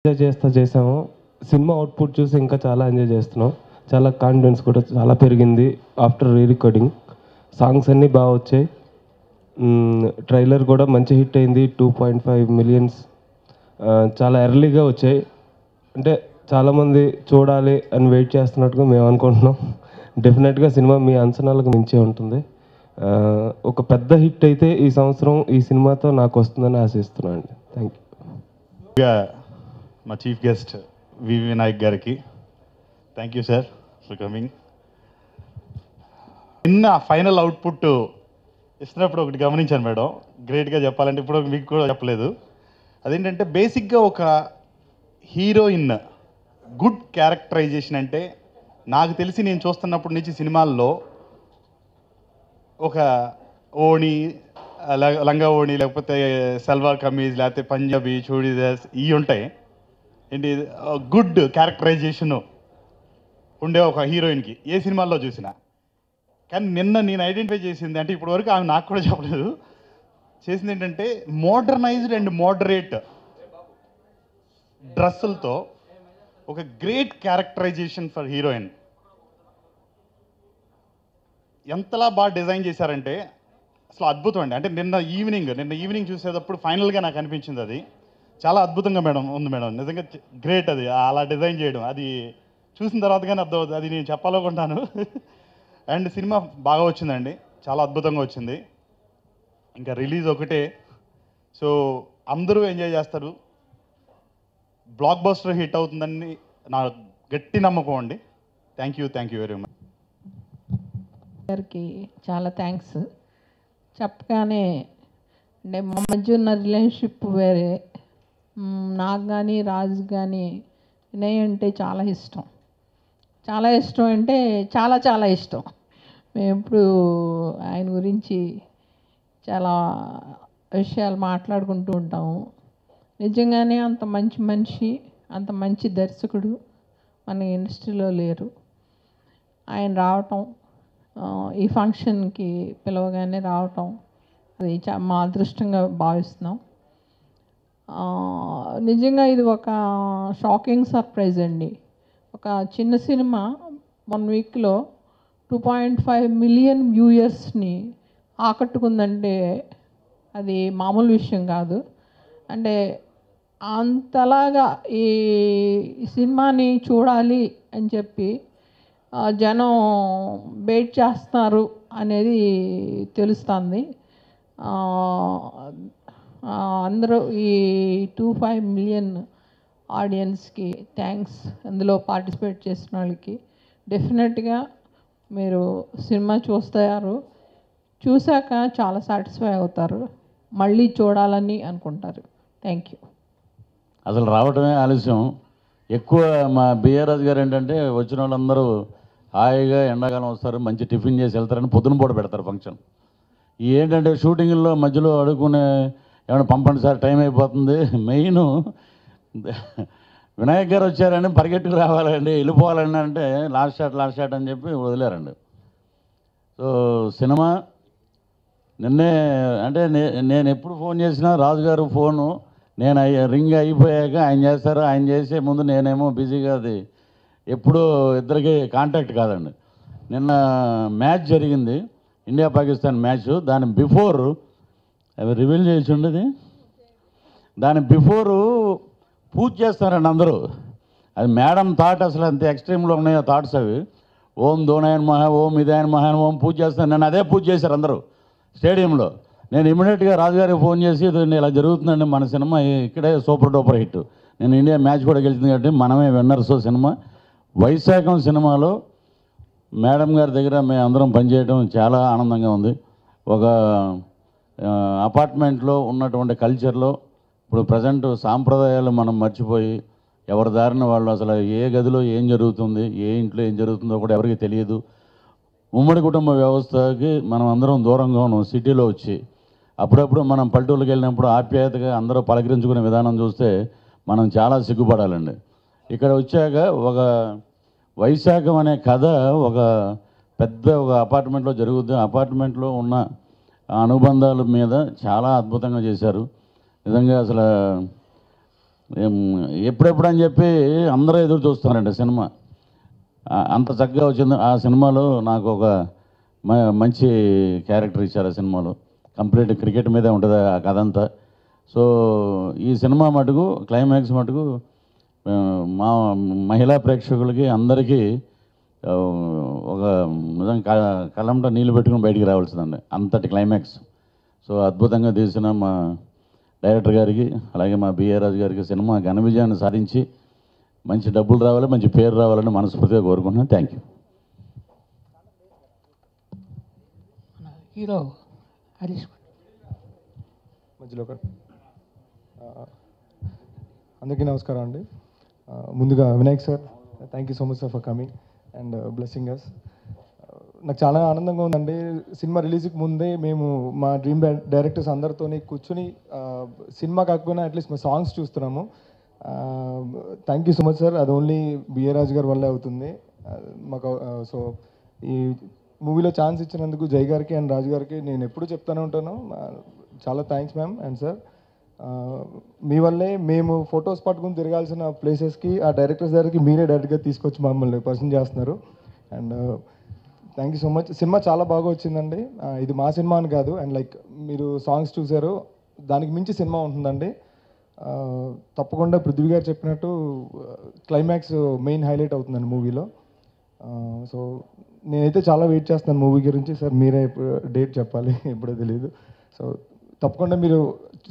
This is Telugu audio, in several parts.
ఎంజాయ్ చేసాము. సినిమా అవుట్పుట్ చూసి ఇంకా చాలా ఎంజాయ్ చేస్తున్నాం. చాలా కాన్ఫిడెన్స్ కూడా చాలా పెరిగింది ఆఫ్టర్ రీ రికార్డింగ్. సాంగ్స్ అన్నీ బాగా వచ్చాయి. ట్రైలర్ కూడా మంచి హిట్ అయింది. 2.5 మిలియన్స్ చాలా ఎర్లీగా వచ్చాయి. అంటే చాలామంది చూడాలి అని వెయిట్ చేస్తున్నట్టుగా మేము అనుకుంటున్నాం. డెఫినెట్గా సినిమా మీ అంచనాలకు మించే ఉంటుంది. ఒక పెద్ద హిట్ అయితే ఈ సంవత్సరం ఈ సినిమాతో నాకు వస్తుందని ఆశిస్తున్నాను అండి. Thank you. మా చీఫ్ గెస్ట్ వివి వినాయక్ గారికి thank you sir for coming. నిన్న ఫైనల్ అవుట్పుట్ ఇస్తున్నప్పుడు ఒకటి గమనించాను మేడం, గ్రేట్గా చెప్పాలంటే ఇప్పుడు మీకు కూడా చెప్పలేదు. అదేంటంటే బేసిక్గా ఒక హీరోయిన్ గుడ్ క్యారెక్టరైజేషన్ అంటే నాకు తెలిసి నేను చూస్తున్నప్పటి నుంచి సినిమాల్లో ఒక ఓణి, లంగా ఓణి, లేకపోతే సల్వార్ కమీజ్, లేకపోతే పంజాబీ చూడీదార్స్ ఇవి ఉంటాయి. ఏంటి గుడ్ క్యారెక్టరైజేషను ఉండే ఒక హీరోయిన్కి ఏ సినిమాల్లో చూసినా. కానీ నిన్న నేను ఐడెంటిఫై చేసింది అంటే ఇప్పటివరకు ఆమె నాకు కూడా చెప్పలేదు, చేసింది ఏంటంటే మోడర్నైజ్డ్ అండ్ మోడరేట్ డ్రెస్సులతో ఒక గ్రేట్ క్యారెక్టరైజేషన్ ఫర్ హీరోయిన్. ఎంతలా బాగా డిజైన్ చేశారంటే అసలు అద్భుతం అండి. అంటే నిన్న ఈవినింగ్ చూసేటప్పుడు ఫైనల్గా నాకు అనిపించింది అది చాలా అద్భుతంగా మేడం ఉంది మేడం, నిజంగా గ్రేట్. అది అలా డిజైన్ చేయడం అది చూసిన తర్వాత కానీ అర్థమవుతుంది, అది నేను చెప్పాలనుకుంటాను. అండ్ సినిమా బాగా వచ్చిందండి, చాలా అద్భుతంగా వచ్చింది. ఇంకా రిలీజ్ ఒకటే, సో అందరూ ఎంజాయ్ చేస్తారు, బ్లాక్ బస్టర్ హిట్ అవుతుందని నా గట్టి నమ్మకం అండి. Thank you very much. గారికి చాలా థ్యాంక్స్. చెప్పగానే అంటే మా మధ్య ఉన్న రిలేషన్షిప్ వేరే. నాకు కానీ రాజు కానీ వినయ్ అంటే చాలా ఇష్టం. చాలా ఇష్టం అంటే చాలా చాలా ఇష్టం. మేము ఎప్పుడు ఆయన గురించి చాలా విషయాలు మాట్లాడుకుంటూ ఉంటాము. నిజంగానే అంత మంచి మనిషి, అంత మంచి దర్శకుడు మన ఇండస్ట్రీలో లేరు. ఆయన రావటం, ఈ ఫంక్షన్కి పిలవగానే రావటం, అది మా అదృష్టంగా భావిస్తున్నాం. నిజంగా ఇది ఒక షాకింగ్ సర్ప్రైజ్ అండి. ఒక చిన్న సినిమా 1 వీక్లో 2.5 మిలియన్ వ్యూయర్స్ని ఆకట్టుకుందంటే అది మామూలు విషయం కాదు. అంటే అంతలాగా ఈ సినిమాని చూడాలి అని చెప్పి జనం వెయిట్ చేస్తున్నారు అనేది తెలుస్తుంది. అందరూ ఈ 2.5 మిలియన్ ఆడియన్స్కి థ్యాంక్స్. అందులో పార్టిసిపేట్ చేసిన వాళ్ళకి డెఫినెట్గా మీరు సినిమా చూశాక చాలా సాటిస్ఫై అవుతారు, మళ్ళీ చూడాలని అనుకుంటారు. Thank you. అసలు రావటమే ఆలస్యం ఎక్కువ. మా బిఆర్ రాజు గారు ఏంటంటే వచ్చిన వాళ్ళందరూ హాయిగా ఎండాకాలం వస్తారు, మంచి టిఫిన్ చేసి వెళ్తారని పొద్దున పూట పెడతారు ఫంక్షన్. ఏంటంటే షూటింగ్లో మధ్యలో అడుగునే ఏమైనా పంపండి సార్ టైం అయిపోతుంది. మెయిన్ వినాయక్ గారు వచ్చారని పరిగెట్టుకు రావాలండి, వెళ్ళిపోవాలండి అంటే లాస్ట్ షాట్ అని చెప్పి వదిలేరండి. సో సినిమా నిన్నే అంటే నేను ఎప్పుడు ఫోన్ చేసినా రాజుగారు ఫోను నేను రింగ్ అయిపోయాక ఆయన చేస్తారు, ఆయన చేసే ముందు నేనేమో బిజీగా, అది ఎప్పుడూ ఇద్దరికి కాంటాక్ట్ కాదండి. నిన్న మ్యాచ్ జరిగింది, ఇండియా పాకిస్తాన్ మ్యాచ్. దాని బిఫోర్ అవి రివీల్ చేసి ఉండేది, దాని బిఫోరు పూజ చేస్తారండి అందరూ. అది మేడం థాట్ అసలు అంత ఎక్స్ట్రీమ్లో ఉన్నాయో థాట్స్ అవి. ఓం దోనాయన్ మహా, ఓం ఇదాయన్ మహా, ఓం పూజ చేస్తాను. నేను అదే పూజ చేశారు అందరూ స్టేడియంలో. నేను ఇమీడియట్గా రాజుగారికి ఫోన్ చేసి ఇలా జరుగుతుందండి మన సినిమా ఇక్కడే సూపర్ డూపర్ హిట్, నేను ఇండియా మ్యాచ్ కూడా గెలిచింది కాబట్టి మనమే విన్నర్స్. సినిమా వైశాఖం సినిమాలో మేడం గారి దగ్గర మేము అందరం పనిచేయడం చాలా ఆనందంగా ఉంది. ఒక అపార్ట్మెంట్లో ఉన్నటువంటి కల్చర్లో ఇప్పుడు ప్రజెంట్ సాంప్రదాయాలు మనం మర్చిపోయి ఎవరి దారిన వాళ్ళు, అసలు ఏ గదిలో ఏం జరుగుతుంది, ఏ ఇంట్లో ఏం జరుగుతుందో కూడా ఎవరికి తెలియదు. ఉమ్మడి కుటుంబ వ్యవస్థకి మనం అందరం దూరంగా ఉన్నాం సిటీలో వచ్చి. అప్పుడప్పుడు మనం పల్లెటూళ్ళకి వెళ్ళినప్పుడు ఆప్యాయతగా అందరూ పలకరించుకునే విధానం చూస్తే మనం చాలా సిగ్గుపడాలండి. ఇక్కడ వచ్చాక ఒక వైశాఖం అనే కథ ఒక పెద్ద ఒక అపార్ట్మెంట్లో జరుగుతుంది. అపార్ట్మెంట్లో ఉన్న అనుబంధాల మీద చాలా అద్భుతంగా చేశారు. నిజంగా అసలు ఎప్పుడెప్పుడు అని చెప్పి అందరూ ఎదురు చూస్తున్నారండి సినిమా. అంత చక్కగా వచ్చింది. ఆ సినిమాలో నాకు ఒక మంచి క్యారెక్టర్ ఇచ్చారు. ఆ సినిమాలో కంప్లీట్ క్రికెట్ మీదే ఉంటుంది ఆ కథ అంతా. సో ఈ సినిమా మటుకు క్లైమాక్స్ మటుకు మా మహిళా ప్రేక్షకులకి అందరికీ ఒక నిజంగా కళ్ళంట నీళ్ళు పెట్టుకుని బయటికి రావాల్సిందండి, అంతటి క్లైమాక్స్. సో అద్భుతంగా తీసిన మా డైరెక్టర్ గారికి అలాగే మా బిఏ రాజు గారికి సినిమా ఘన విజయాన్ని సాధించి మంచి డబ్బులు రావాలి, మంచి పేరు రావాలని మనస్ఫూర్తిగా కోరుకుంటున్నాను. Thank you. హీరో హరీష్ మధ్యలో అందరికీ నమస్కారం అండి. ముందుగా Vinayak sir, thank you so much sir for coming and blessing us. నాకు చాలా ఆనందంగా ఉందండి. సినిమా రిలీజ్కి ముందే మేము మా డ్రీమ్ డైరెక్టర్స్ అందరితో కూర్చుని సినిమా కాకపోయినా అట్లీస్ట్ మా సాంగ్స్ చూస్తున్నాము. Thank you so much sir. అది ఓన్లీ బిఏ రాజు గారి వల్లే అవుతుంది మాకు. సో ఈ మూవీలో ఛాన్స్ ఇచ్చినందుకు జై గారికి అండ్ రాజు గారికి నేను ఎప్పుడూ చెప్తూనే ఉంటాను, చాలా థ్యాంక్స్ మ్యామ్. అండ్ సార్ మీ వల్లే మేము ఫొటోస్ పట్టుకుని తిరగాల్సిన ప్లేసెస్కి ఆ డైరెక్టర్స్ దగ్గరికి మీరే డైరెక్ట్గా తీసుకొచ్చి మమ్మల్ని పర్సన్ చేస్తున్నారు. And thank you so much. Cinema చాలా బాగా వచ్చిందండి. ఇది మా సినిమా అని కాదు, అండ్ లైక్ మీరు సాంగ్స్ చూసారు, దానికి మించి సినిమా ఉంటుందండి. తప్పకుండా పృథ్వీ గారు చెప్పినట్టు క్లైమాక్స్ మెయిన్ హైలైట్ అవుతుందండి మూవీలో. సో నేనైతే చాలా వెయిట్ చేస్తున్నాను మూవీ గురించి. సార్ మీరే డేట్ చెప్పాలి, ఎప్పుడో తెలియదు. సో తప్పకుండా మీరు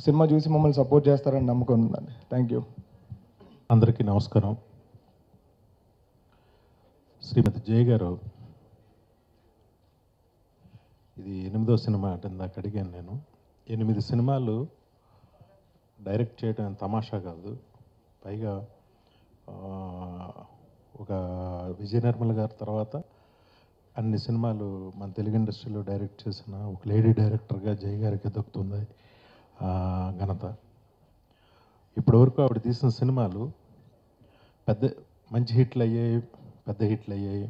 సినిమా చూసి మమ్మల్ని సపోర్ట్ చేస్తారని నమ్మకం ఉందండి. Thank you. అందరికీ నమస్కారం. శ్రీమతి జయ గారు, ఇది 8వ సినిమా అంటే ఇందాక అడిగాను నేను. 8 సినిమాలు డైరెక్ట్ చేయడం తమాషా కాదు. పైగా ఒక విజయ నిర్మల్ గారి తర్వాత అన్ని సినిమాలు మన తెలుగు ఇండస్ట్రీలో డైరెక్ట్ చేసిన ఒక లేడీ డైరెక్టర్గా జయ గారికి దక్కుతుంది ఘనత. ఇప్పటివరకు ఆవిడ తీసిన సినిమాలు మంచి హిట్లు అయ్యాయి, పెద్ద హిట్లు అయ్యాయి,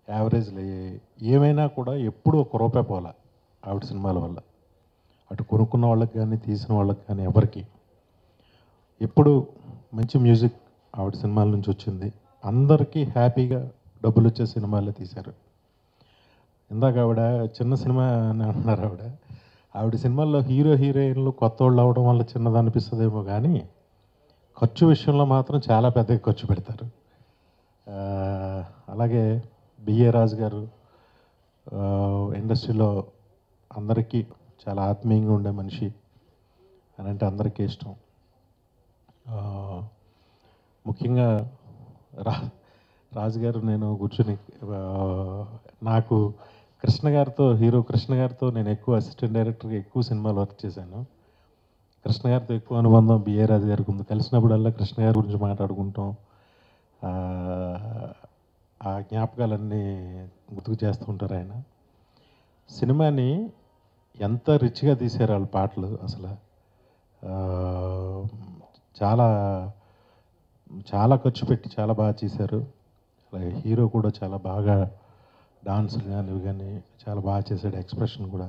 యావరేజ్లు అయ్యాయి. ఏమైనా కూడా ఎప్పుడూ ఒక రూపాయి పోలా ఆవిడ సినిమాల వల్ల. అటు కొనుక్కున్న వాళ్ళకి కానీ తీసిన వాళ్ళకి కానీ ఎవరికి. ఎప్పుడు మంచి మ్యూజిక్ ఆవిడ సినిమాల నుంచి వచ్చింది. అందరికీ హ్యాపీగా డబ్బులు వచ్చే సినిమాలే తీశారు. ఇందాక ఆవిడ చిన్న సినిమా అని అంటున్నారు. ఆవిడ సినిమాల్లో హీరో హీరోయిన్లు కొత్త వాళ్ళు అవడం వల్ల చిన్నది అనిపిస్తుందేమో కానీ ఖర్చు విషయంలో మాత్రం చాలా పెద్దగా ఖర్చు పెడతారు. అలాగే బిఏ రాజు గారు ఇండస్ట్రీలో అందరికీ చాలా ఆత్మీయంగా ఉండే మనిషి అని అంటే అందరికీ ఇష్టం. ముఖ్యంగా రాజుగారు నేను కూర్చుని నాకు హీరో కృష్ణ గారితో నేను ఎక్కువ అసిస్టెంట్ డైరెక్టర్గా ఎక్కువ సినిమాలు వర్క్ చేశాను. కృష్ణ గారితో ఎక్కువ అనుబంధం బిఏ రాజు గారికి ఉంది. కలిసినప్పుడల్లా కృష్ణ గారి గురించి మాట్లాడుకుంటాం. ఆ జ్ఞాపకాలన్నీ గుర్తుకు చేస్తూ ఉంటారు ఆయన. సినిమాని ఎంత రిచ్గా తీశారు వాళ్ళ పాటలు. అసలు చాలా చాలా ఖర్చు పెట్టి చాలా బాగా చేశారు. అలాగే హీరో కూడా చాలా బాగా డాన్సులు కానీ ఇవి కానీ చాలా బాగా చేశాడు. ఎక్స్ప్రెషన్ కూడా,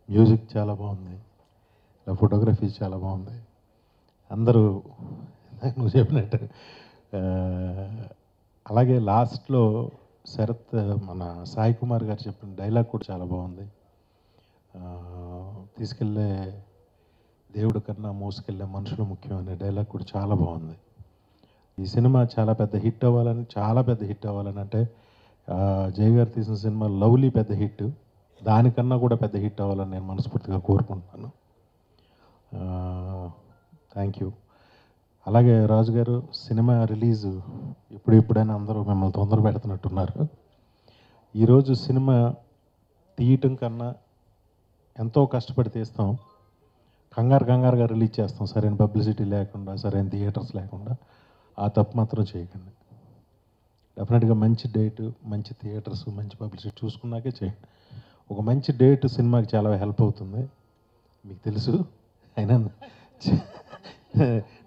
మ్యూజిక్ చాలా బాగుంది, ఫోటోగ్రఫీ చాలా బాగుంది. అందరూ నువ్వు చెప్పినట్టు. అలాగే లాస్ట్లో శరత్ మన సాయి కుమార్ గారు చెప్పిన డైలాగ్ కూడా చాలా బాగుంది. తీసుకెళ్ళే దేవుడు కన్నా మోసుకెళ్ళే మనుషులు ముఖ్యం అనే డైలాగ్ కూడా చాలా బాగుంది. ఈ సినిమా చాలా పెద్ద హిట్ అవ్వాలని అంటే జయ గారు తీసిన సినిమా లవ్లీ పెద్ద హిట్, దానికన్నా కూడా పెద్ద హిట్ అవ్వాలని నేను మనస్ఫూర్తిగా కోరుకుంటున్నాను. Thank you. అలాగే రాజు గారు, సినిమా రిలీజు ఇప్పుడైనా అందరూ మిమ్మల్ని తొందర పెడుతున్నట్టున్నారు. ఈరోజు సినిమా తీయటం కన్నా ఎంతో కష్టపడి తీస్తాం, కంగారుగా రిలీజ్ చేస్తాం, సరైన పబ్లిసిటీ లేకుండా, సరైన థియేటర్స్ లేకుండా. ఆ తప్పు మాత్రం చేయకండి. డెఫినెట్గా మంచి డేటు, మంచి థియేటర్స్, మంచి పబ్లిసిటీ చూసుకున్నాకే చేయండి. ఒక మంచి డేట్ సినిమాకి చాలా హెల్ప్ అవుతుంది, మీకు తెలుసు. అయినా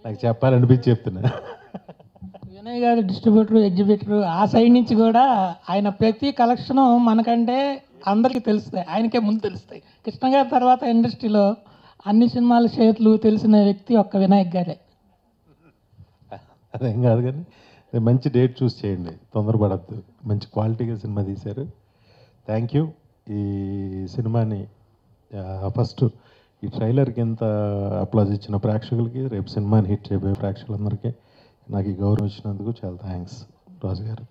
నాకు చెప్పాలనిపించి చెప్తున్నా. వినయ్ గారు డిస్ట్రిబ్యూటర్, ఎగ్జిబిటర్, ఆ సైడ్ నుంచి కూడా ఆయన ప్రతి కలెక్షను మనకంటే అందరికీ తెలుస్తాయి, ఆయనకే ముందు తెలుస్తాయి. కృష్ణ గారి తర్వాత ఇండస్ట్రీలో అన్ని సినిమాల షేర్లు తెలిసిన వ్యక్తి ఒక్క వినాయక్ గారే. అదేం కాదు కానీ మంచి డేట్ చూస్ చేయండి, తొందరపడద్దు. మంచి క్వాలిటీగా సినిమా తీశారు. Thank you. ఈ సినిమాని ఫస్ట్ ఈ ట్రైలర్కి ఎంత అప్లాజ్ ఇచ్చిన ప్రేక్షకులకి, రేపు సినిమాని హిట్ చేయబోయే ప్రేక్షకులందరికీ నాకు ఈ గౌరవం ఇచ్చినందుకు చాలా థ్యాంక్స్ రాజు గారు.